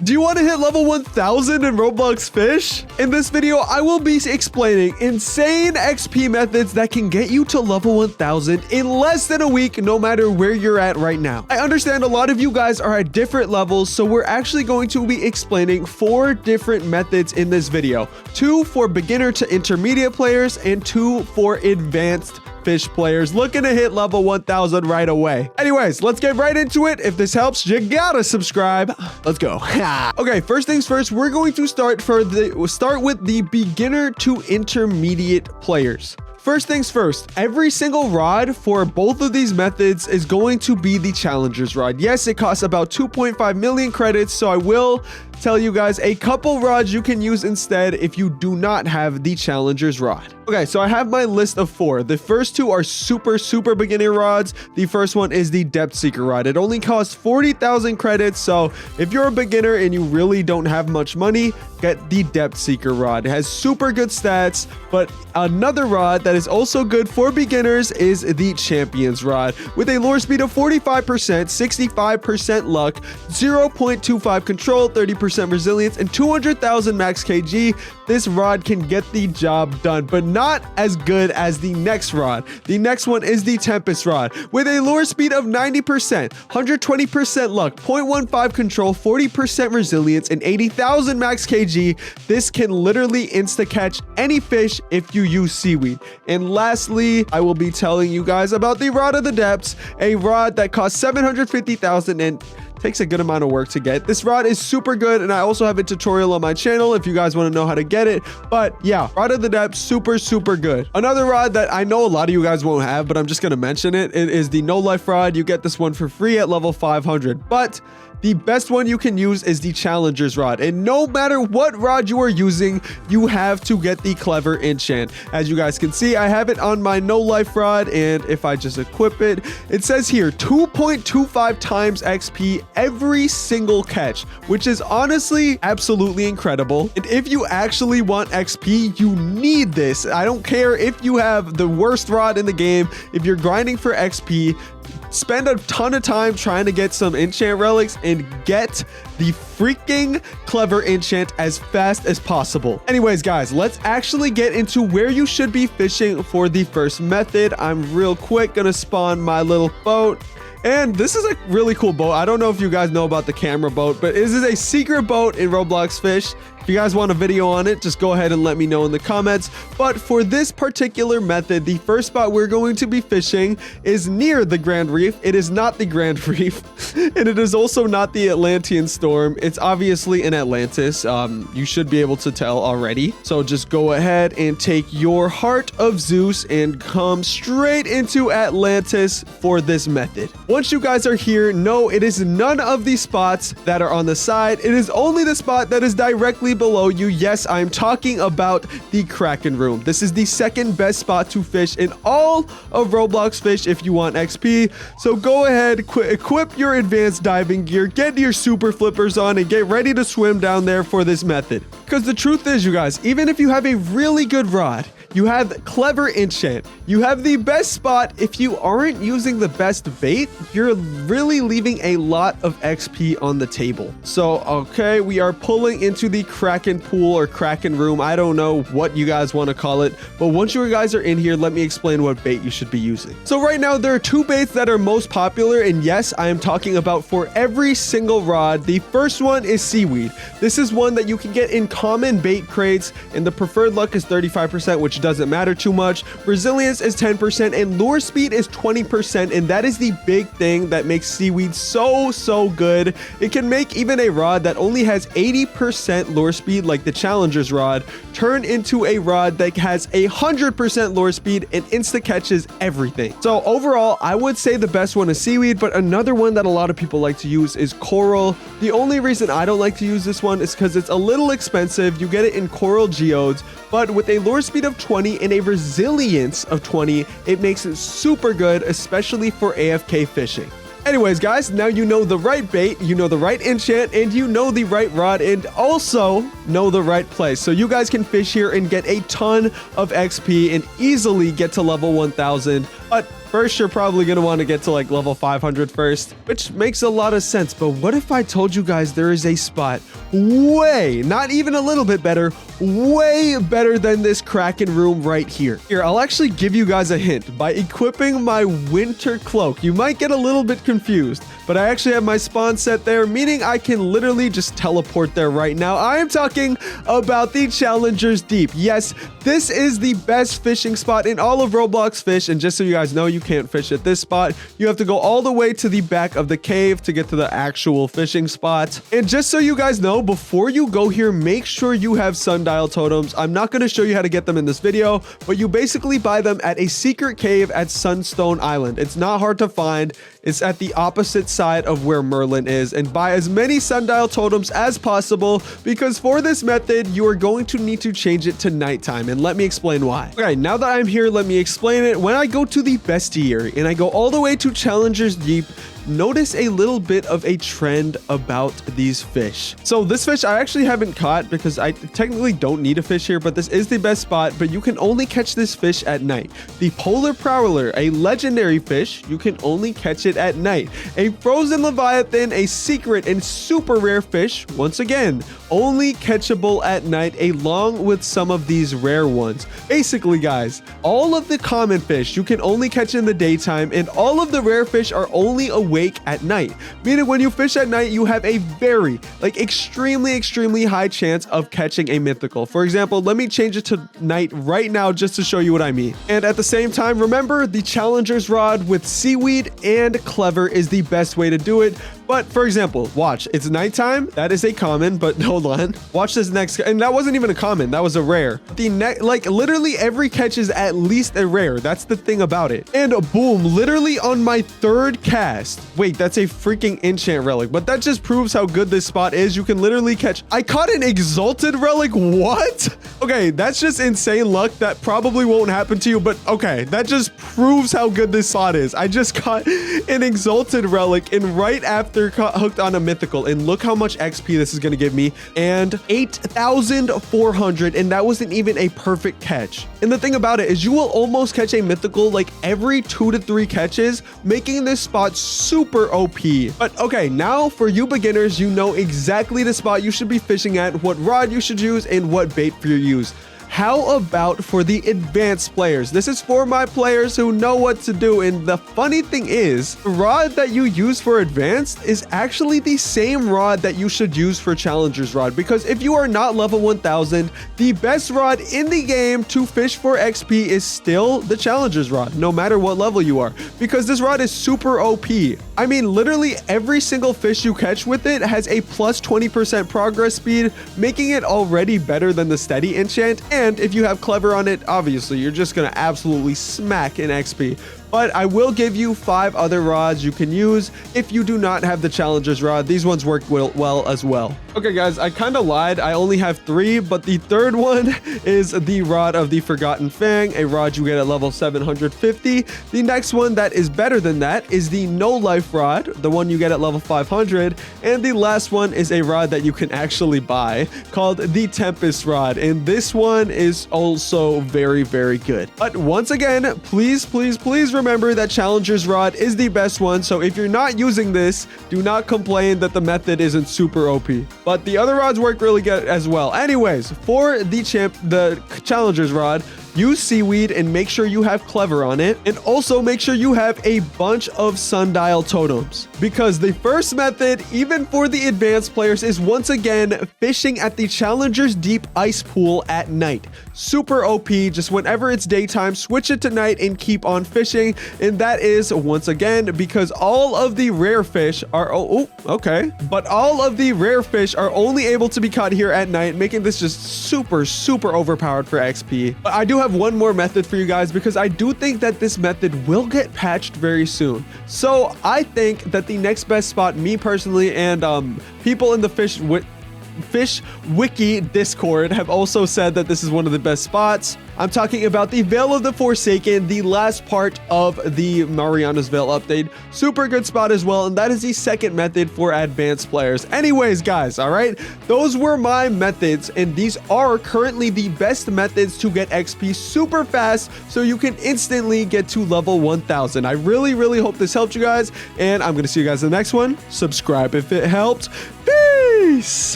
Do you want to hit level 1000 in Roblox Fish? In this video, I will be explaining insane XP methods that can get you to level 1000 in less than a week, no matter where you're at right now. I understand a lot of you guys are at different levels, so we're actually going to be explaining 4 different methods in this video. 2 for beginner to intermediate players and 2 for advanced Fish players looking to hit level 1000 right away. Anyways, let's get right into it. If this helps, you gotta subscribe. Let's go. Okay, first things first, we're going to start with the beginner to intermediate players. First things first, every single rod for both of these methods is going to be the challenger's rod. Yes, it costs about 2.5 million credits, so I will tell you guys a couple rods you can use instead if you do not have the challenger's rod. Okay, so I have my list of 4. The first 2 are super beginner rods. The first one is the depth seeker rod. It only costs 40,000 credits, so if you're a beginner and you really don't have much money, get the depth seeker rod. It has super good stats, but another rod that is also good for beginners is the champion's rod. With a lure speed of 45%, 65% luck, 0.25 control, 30% resilience, and 200,000 max kg, this rod can get the job done, but not as good as the next rod. The next one is the Tempest rod. With a lure speed of 90%, 120% luck, 0.15 control, 40% resilience, and 80,000 max kg, this can literally insta-catch any fish if you use seaweed. And lastly, I will be telling you guys about the Rod of the Depths, a rod that costs 750,000 and takes a good amount of work to get. This rod is super good, and I also have a tutorial on my channel if you guys want to know how to get it. But yeah, Rod of the Depths, super good. Another rod that I know a lot of you guys won't have, but I'm just going to mention it, it is the No Life rod. You get this one for free at level 500, but the best one you can use is the challenger's rod. And no matter what rod you are using, you have to get the clever enchant. As you guys can see, I have it on my No Life rod, and if I just equip it, it says here 2.25 times XP every single catch, which is honestly absolutely incredible. And if you actually want XP, you need this. I don't care if you have the worst rod in the game. If you're grinding for XP, spend a ton of time trying to get some enchant relics and get the freaking clever enchant as fast as possible. Anyways, guys, let's actually get into where you should be fishing for the first method. I'm real quick gonna spawn my little boat. And this is a really cool boat. I don't know if you guys know about the camera boat, but this is a secret boat in Roblox Fish. If you guys want a video on it, just go ahead and let me know in the comments. But for this particular method, the first spot we're going to be fishing is near the Grand Reef. It is not the Grand Reef, and it is also not the Atlantean Storm. It's obviously in Atlantis. You should be able to tell already. So just go ahead and take your Heart of Zeus and come straight into Atlantis for this method. Once you guys are here, no, it is none of these spots that are on the side. It is only the spot that is directly below you. Yes, I'm talking about the Kraken room. This is the second best spot to fish in all of Roblox Fish if you want XP. So go ahead, equip your advanced diving gear, get your super flippers on, and get ready to swim down there for this method. Because the truth is, you guys, even if you have a really good rod, you have clever enchant, you have the best spot, if you aren't using the best bait, you're really leaving a lot of XP on the table. So, okay, we are pulling into the Kraken pool or Kraken room. I don't know what you guys want to call it, but once you guys are in here, let me explain what bait you should be using. So right now, there are 2 baits that are most popular, and yes, I am talking about for every single rod. The first one is seaweed. This is one that you can get in common bait crates, and the preferred luck is 35%, which doesn't matter too much. Resilience is 10%, and lure speed is 20%, and that is the big thing that makes seaweed so good. It can make even a rod that only has 80% lure speed, like the challenger's rod, turn into a rod that has 100% lure speed and insta catches everything. So overall, I would say the best one is seaweed, but another one that a lot of people like to use is coral. The only reason I don't like to use this one is because it's a little expensive. You get it in coral geodes, but with a lure speed of 20 and a resilience of 20, it makes it super good, especially for AFK fishing. Anyways, guys, now you know the right bait, you know the right enchant, and you know the right rod, and also know the right place. So you guys can fish here and get a ton of XP and easily get to level 1000. But first you're probably going to want to get to like level 500 first, which makes a lot of sense. But what if I told you guys there is a spot way, not even a little bit better, way better than this Kraken room right here? Here, I'll actually give you guys a hint. By equipping my winter cloak, you might get a little bit confused, but I actually have my spawn set there, meaning I can literally just teleport there right now. I am talking about the Challenger's Deep. Yes, this is the best fishing spot in all of Roblox Fish, and just so you guys know, you can't fish at this spot. You have to go all the way to the back of the cave to get to the actual fishing spot. And just so you guys know, before you go here, make sure you have sundial totems. I'm not going to show you how to get them in this video, but you basically buy them at a secret cave at Sunstone Island. It's not hard to find. It's at the opposite side of where Merlin is, and buy as many sundial totems as possible, because for this method, you are going to need to change it to nighttime, and let me explain why. Okay, now that I'm here, let me explain it. When I go to the bestiary and I go all the way to Challenger's Deep, notice a little bit of a trend about these fish. So this fish I actually haven't caught because I technically don't need a fish here, but this is the best spot, but you can only catch this fish at night. The polar prowler, a legendary fish, you can only catch it at night. A frozen leviathan, a secret and super rare fish, once again, only catchable at night, along with some of these rare ones. Basically, guys, all of the common fish you can only catch in the daytime, and all of the rare fish are only awake at night. Meaning when you fish at night, you have a very, like, extremely high chance of catching a mythical. For example, let me change it to night right now just to show you what I mean. And at the same time, remember, the Challenger's Rod with seaweed and clever is the best way to do it. But for example, watch, it's nighttime. That is a common, but hold on. Watch this next, and that wasn't even a common, that was a rare. Like literally every catch is at least a rare. That's the thing about it. And boom, literally on my third cast. Wait, that's a freaking enchant relic, but that just proves how good this spot is. You can literally catch, I caught an exalted relic. What? Okay, that's just insane luck. That probably won't happen to you, but okay, that just proves how good this spot is. I just caught an exalted relic, and right after hooked on a mythical, and look how much XP this is going to give me, and 8,400, and that wasn't even a perfect catch. And the thing about it is you will almost catch a mythical like every 2 to 3 catches, making this spot super OP. But okay, now for you beginners, you know exactly the spot you should be fishing at, what rod you should use, and what bait for your use. How about for the advanced players? This is for my players who know what to do. And the funny thing is, the rod that you use for advanced is actually the same rod that you should use for Challenger's Rod. Because if you are not level 1000, the best rod in the game to fish for XP is still the Challenger's Rod, no matter what level you are. Because this rod is super OP. I mean, literally every single fish you catch with it has a plus 20% progress speed, making it already better than the steady enchant. And if you have clever on it, obviously you're just gonna absolutely smack in XP. But I will give you 5 other rods you can use if you do not have the Challenger's Rod. These ones work well as well. Okay, guys, I kind of lied. I only have 3, but the third one is the Rod of the Forgotten Fang, a rod you get at level 750. The next one that is better than that is the No Life Rod, the one you get at level 500. And the last one is a rod that you can actually buy called the Tempest Rod. And this one is also very good. But once again, please remember that Challenger's Rod is the best one. So if you're not using this, do not complain that the method isn't super OP. But the other rods work really good as well. Anyways, for the Challenger's Rod, use seaweed and make sure you have clever on it. And also make sure you have a bunch of sundial totems. Because the first method, even for the advanced players, is once again fishing at the Challenger's Deep ice pool at night. Super OP. Just whenever it's daytime, switch it to night and keep on fishing. And that is, once again, because all of the rare fish are... okay. But all of the rare fish are only able to be caught here at night, making this just super overpowered for XP. But I do have one more method for you guys, because I do think that this method will get patched very soon. So I think that the next best spot, me personally, and people in the fish with... Fisch Wiki Discord have also said that this is one of the best spots. I'm talking about the Veil of the Forsaken, the last part of the Mariana's Veil update. Super good spot as well, and that is the second method for advanced players. Anyways, guys, all right, those were my methods, and these are currently the best methods to get XP super fast so you can instantly get to level 1000. I really, really hope this helped you guys, and I'm going to see you guys in the next one. Subscribe if it helped. Peace!